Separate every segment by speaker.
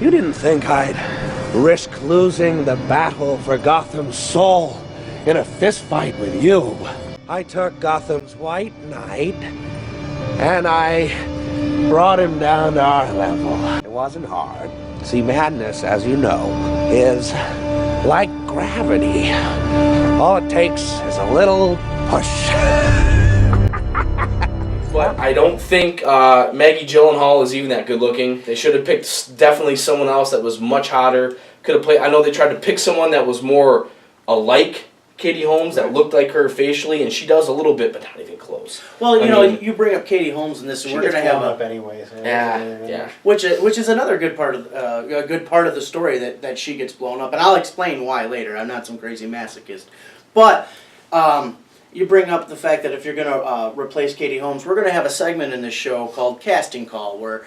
Speaker 1: You didn't think I'd risk losing the battle for Gotham's soul in a fistfight with you. I took Gotham's White Knight, and I brought him down to our level. It wasn't hard. See, madness, as you know, is like gravity. All it takes is a little push.
Speaker 2: But I don't think Maggie Gyllenhaal is even that good looking. They should have picked definitely someone else that was much hotter. Could have played. I know they tried to pick someone that was more alike Katie Holmes, that looked like her facially, and she does a little bit, but not even close.
Speaker 3: Well, you know, you bring up Katie Holmes in this, and we're going to have
Speaker 4: up anyways.
Speaker 2: Yeah.
Speaker 3: Which is another good part of the story that she gets blown up, and I'll explain why later. I'm not some crazy masochist, but. You bring up the fact that if you're going to replace Katie Holmes, we're going to have a segment in this show called Casting Call, where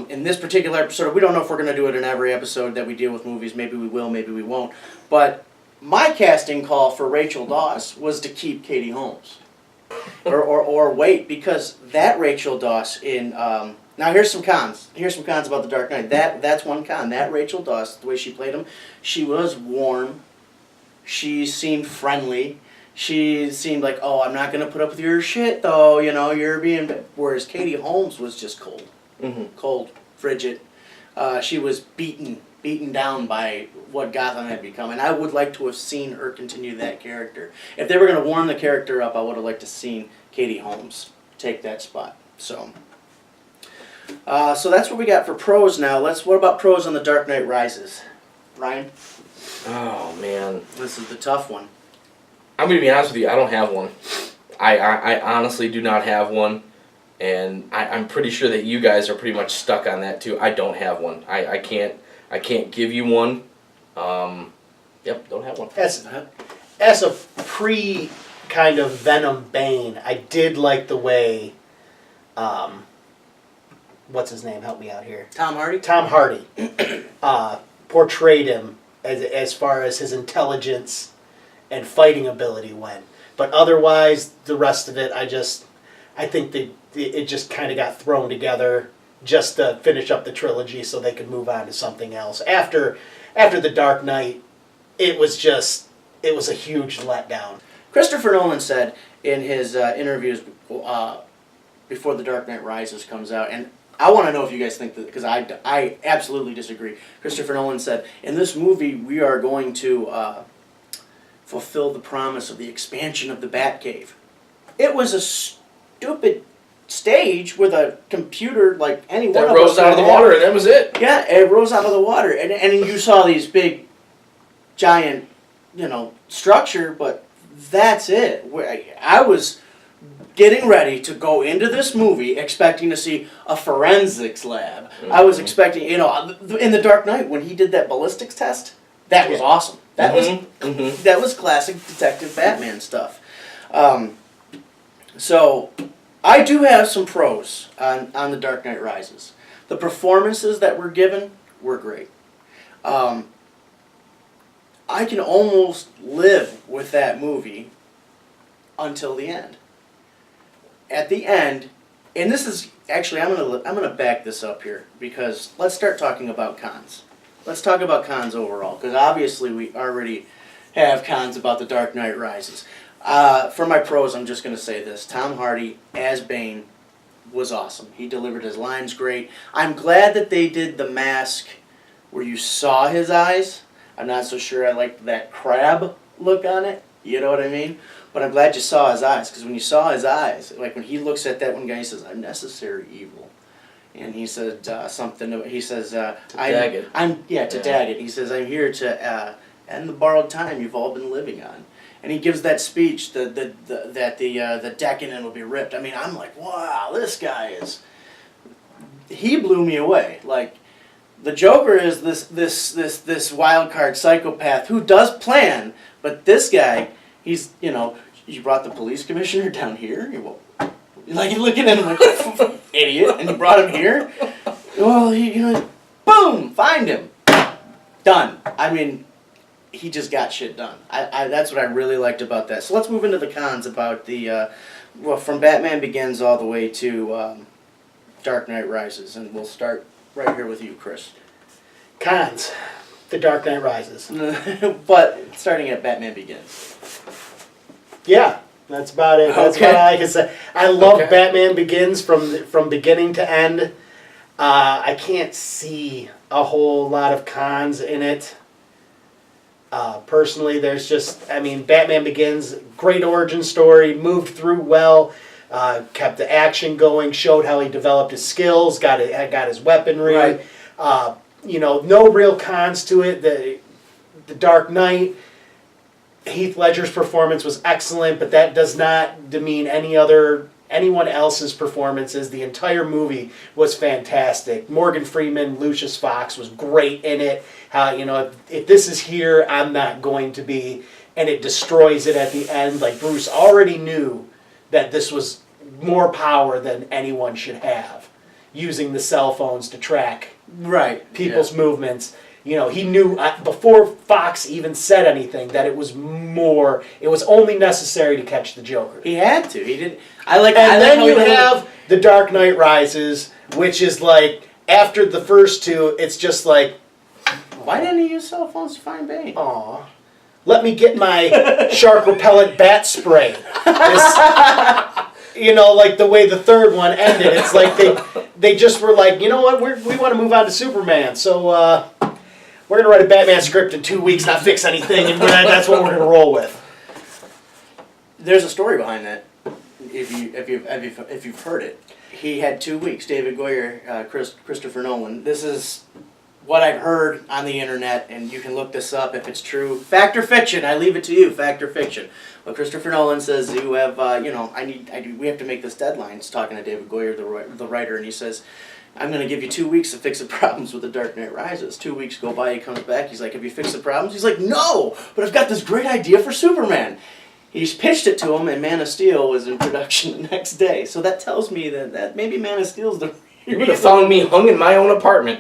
Speaker 3: in this particular episode, we don't know if we're going to do it in every episode that we deal with movies. Maybe we will, maybe we won't. But my casting call for Rachel Dawes was to keep Katie Holmes. or wait, because that Rachel Dawes in... now here's some cons. Here's some cons about The Dark Knight. That's one con. That Rachel Dawes, the way she played him, she was warm. She seemed friendly. She seemed like, oh, I'm not going to put up with your shit, though, you know, you're being... Whereas Katie Holmes was just cold. Mm-hmm. Cold, frigid. She was beaten down by what Gotham had become, and I would like to have seen her continue that character. If they were going to warm the character up, I would have liked to have seen Katie Holmes take that spot. So that's what we got for pros now. What about pros on The Dark Knight Rises? Ryan?
Speaker 2: Oh, man.
Speaker 3: This is the tough one.
Speaker 2: I'm going to be honest with you, I don't have one. I honestly do not have one, and I'm pretty sure that you guys are pretty much stuck on that too. I don't have one. I can't give you one. Yep, don't have one.
Speaker 4: As a pre kind of Venom Bane, I did like the way, what's his name? Help me out here.
Speaker 3: Tom Hardy?
Speaker 4: Tom Hardy portrayed him as far as his intelligence and fighting ability went. But otherwise, the rest of it, I think it just kind of got thrown together just to finish up the trilogy so they could move on to something else. After The Dark Knight, it was a huge letdown.
Speaker 3: Christopher Nolan said in his interviews before The Dark Knight Rises comes out, and I want to know if you guys think that, because I absolutely disagree. Christopher Nolan said, in this movie, we are going to fulfill the promise of the expansion of the Batcave. It was a stupid stage with a computer like any one of us
Speaker 2: that rose out of the water, and that was it.
Speaker 3: Yeah, it rose out of the water, and you saw these big, giant, structure, but that's it. I was getting ready to go into this movie expecting to see a forensics lab. Mm-hmm. I was expecting, in The Dark Knight, when he did that ballistics test, that was awesome. That was classic Detective Batman stuff. So I do have some pros on The Dark Knight Rises. The performances that were given were great. I can almost live with that movie until the end. At the end, and this is actually I'm gonna back this up here, because let's start talking about cons. Let's talk about cons overall, because obviously we already have cons about The Dark Knight Rises. For my pros, I'm just going to say this. Tom Hardy as Bane was awesome. He delivered his lines great. I'm glad that they did the mask where you saw his eyes. I'm not so sure I liked that crab look on it. You know what I mean? But I'm glad you saw his eyes, because when you saw his eyes, like when he looks at that one guy, he says, "I'm necessary evil." And he said something. He says,
Speaker 2: Daggett.
Speaker 3: Daggett. He says, "I'm here to end the borrowed time you've all been living on." And he gives that speech that the decadent will be ripped. I mean, I'm like, wow, this guy is. He blew me away. Like, the Joker is this wild card psychopath who does plan, but this guy, he's you brought the police commissioner down here. Like, you're looking at him like, idiot, and you brought him here? Well, boom, find him. Done. I mean, he just got shit done. That's what I really liked about that. So let's move into the cons about the from Batman Begins all the way to Dark Knight Rises, and we'll start right here with you, Chris.
Speaker 4: Cons. The Dark Knight Rises.
Speaker 3: But starting at Batman Begins.
Speaker 4: Yeah, that's about it. That's
Speaker 3: Okay.
Speaker 4: what I can say. I love
Speaker 2: Okay.
Speaker 4: Batman Begins from beginning to end. I can't see a whole lot of cons in it. Personally, there's just, I mean, Batman Begins, great origin story, moved through well, kept the action going, showed how he developed his skills, got his weaponry.
Speaker 3: Right.
Speaker 4: No real cons to it. The Dark Knight, Heath Ledger's performance was excellent, but that does not demean anyone else's performances. The entire movie was fantastic. Morgan Freeman, Lucius Fox was great in it. How, if this is here, I'm not going to be, and it destroys it at the end. Like, Bruce already knew that this was more power than anyone should have, using the cell phones to track people's movements. He knew before Fox even said anything that it was only necessary to catch the Joker.
Speaker 3: He had to. He didn't.
Speaker 4: Then you have The Dark Knight Rises, which is like, after the first two, it's just like,
Speaker 3: why didn't he use cell phones to find Bane?
Speaker 4: aw, let me get my shark repellent bat spray. Like the way the third one ended. It's like they just were like, you know what, we want to move on to Superman, so we're going to write a Batman script in 2 weeks, not fix anything, and that's what we're going to roll with.
Speaker 3: There's a story behind that. If you've heard it, he had 2 weeks. David Goyer, Christopher Nolan. This is what I've heard on the internet, and you can look this up if it's true. Fact or fiction? I leave it to you. Fact or fiction? But Christopher Nolan says you have, we have to make this deadline. He's talking to David Goyer, the writer, and he says, I'm going to give you 2 weeks to fix the problems with The Dark Knight Rises. 2 weeks go by, he comes back, he's like, have you fixed the problems? He's like, no, but I've got this great idea for Superman. He's pitched it to him, and Man of Steel was in production the next day. So that tells me that maybe Man of Steel's the...
Speaker 2: You would have found me hung in my own apartment.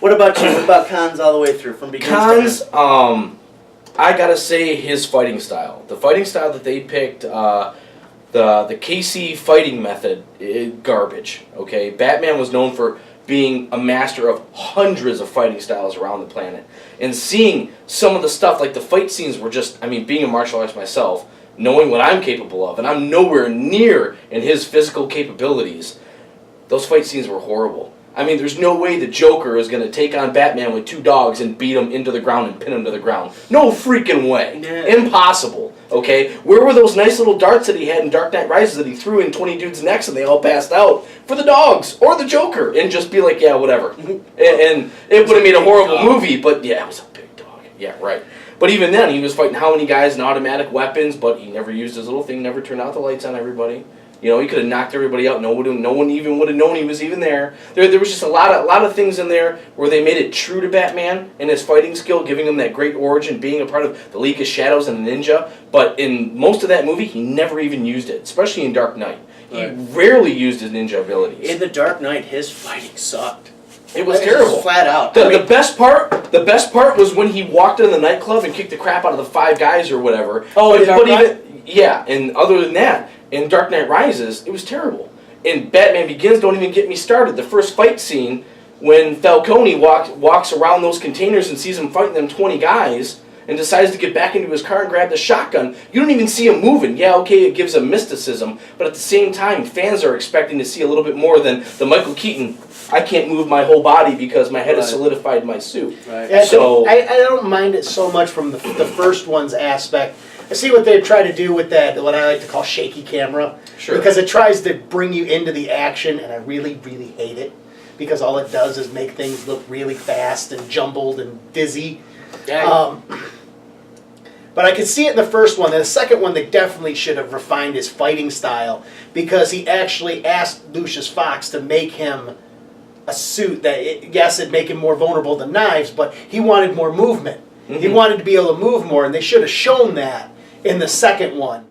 Speaker 3: What about you? What about cons all the way through, from beginning
Speaker 2: Cons,
Speaker 3: to end?
Speaker 2: I gotta say his fighting style. The fighting style that they picked, the KC fighting method, garbage. Okay, Batman was known for being a master of hundreds of fighting styles around the planet, and seeing some of the stuff, like the fight scenes, were just, being a martial artist myself, knowing what I'm capable of, and I'm nowhere near in his physical capabilities. Those fight scenes were horrible. There's no way the Joker is going to take on Batman with 2 dogs and beat him into the ground and pin him to the ground. No freaking way.
Speaker 3: Yeah.
Speaker 2: Impossible. Okay? Where were those nice little darts that he had in Dark Knight Rises that he threw in 20 dudes' necks and they all passed out for the dogs or the Joker? And just be like, yeah, whatever. and it would have made a horrible movie, but yeah, it was a big dog. Yeah, right. But even then, he was fighting how many guys in automatic weapons, but he never used his little thing, never turned out the lights on everybody. He could have knocked everybody out. No one even would have known he was even there. There was just a lot of things in there where they made it true to Batman and his fighting skill, giving him that great origin, being a part of the League of Shadows and a ninja. But in most of that movie, he never even used it, especially in Dark Knight. He rarely used his ninja abilities.
Speaker 3: In The Dark Knight, his fighting sucked.
Speaker 2: It was terrible.
Speaker 3: Flat out.
Speaker 2: The best part was when he walked in the nightclub and kicked the crap out of the 5 guys or whatever.
Speaker 3: Oh, in Dark Knight?
Speaker 2: Yeah, and other than that, in Dark Knight Rises, it was terrible. In Batman Begins, don't even get me started. The first fight scene, when Falcone walks around those containers and sees him fighting them 20 guys, and decides to get back into his car and grab the shotgun, you don't even see him moving. Yeah, okay, it gives him mysticism, but at the same time, fans are expecting to see a little bit more than the Michael Keaton, I can't move my whole body because my head has solidified my suit.
Speaker 3: Right.
Speaker 4: Yeah, so I don't mind it so much from the first one's aspect. I see what they try to do with that, what I like to call shaky camera.
Speaker 2: Sure.
Speaker 4: Because it tries to bring you into the action, and I really, really hate it. Because all it does is make things look really fast and jumbled and dizzy.
Speaker 3: Yeah.
Speaker 4: But I could see it in the first one. And the second one, they definitely should have refined his fighting style. Because he actually asked Lucius Fox to make him a suit that, it'd make him more vulnerable to knives, but he wanted more movement. Mm-hmm. He wanted to be able to move more, and they should have shown that in the second one.